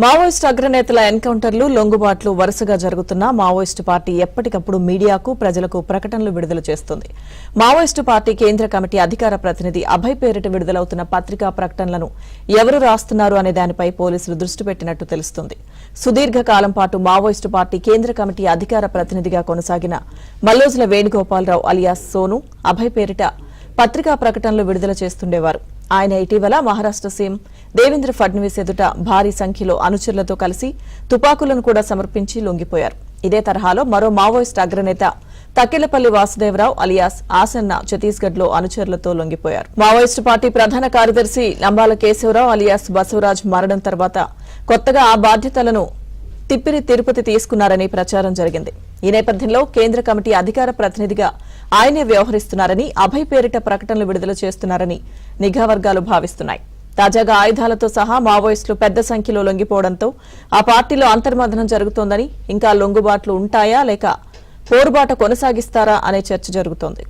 Maoist అగ్రనేతల ఎన్కౌంటర్లు లొంగుబాట్లు వరుసగా జరుగుతున్న Maoist party ఎప్పటికప్పుడు మీడియాకు ప్రజలకు ప్రకటనలు విడుదల చేస్తుంది. మావోయిస్టు పార్టీ కేంద్ర కమిటీ అధికార ప్రతినిధి అభయ్ పేరిట విడుదలవుతున్న పత్రికా ప్రకటనలను ఎవరు రాస్తున్నారు అనే దానిపై పోలీసులు దృష్టి పెట్టినట్టు తెలుస్తుంది. సుదీర్ఘకాలం పాటు మావోయిస్టు పార్టీ కేంద్ర కమిటీ అధికార ప్రతినిధిగా కొనసాగిన మల్లోజుల వేణుగోపాలరావు అలియాస్ సోను అభయ్ పేరిట పత్రికా ప్రకటనలు విడుదల చేస్తుండేవారు. ఆయన ఇటీవల మహారాష్ట్ర సీఎం దేవేంద్ర ఫడ్నవీస్ ఎదుట భారీ సంఖ్యలో అనుచరులతో కలిసి తుపాకులను కూడా సమర్పించి లొంగిపోయారు. ఇదే తరహాలో మరో మావోయిస్టు అగ్రనేత తక్కెళ్లపల్లి వాసుదేవరావు అలియాస్ ఆసన్న ఛత్తీస్గఢ్ లో అనుచరులతో లొంగిపోయారు. మావోయిస్టు పార్టీ ప్రధాన కార్యదర్శి లంబాల కేశవరావు అలియాస్ బసవరాజ్ మరణం తర్వాత కొత్తగా ఆ బాధ్యతలను తిప్పిరి తిరుపతి తీసుకున్నారని ప్రచారం జరిగింది. ఈ నేపథ్యంలో కేంద్ర కమిటీ అధికార ప్రతినిధిగా ఆయనే వ్యవహరిస్తున్నారని అభయ్ పేరిట ప్రకటనలు విడుదల చేస్తున్నారని నిఘా వర్గాలు భావిస్తున్నాయి. తాజాగా ఆయుధాలతో సహా మావోయిస్టులు పెద్ద సంఖ్యలో లొంగిపోవడంతో ఆ పార్టీలో అంతర్మథనం జరుగుతోందని, ఇంకా లొంగుబాట్లు ఉంటాయా లేక పోరుబాట కొనసాగిస్తారా అనే చర్చ జరుగుతోంది.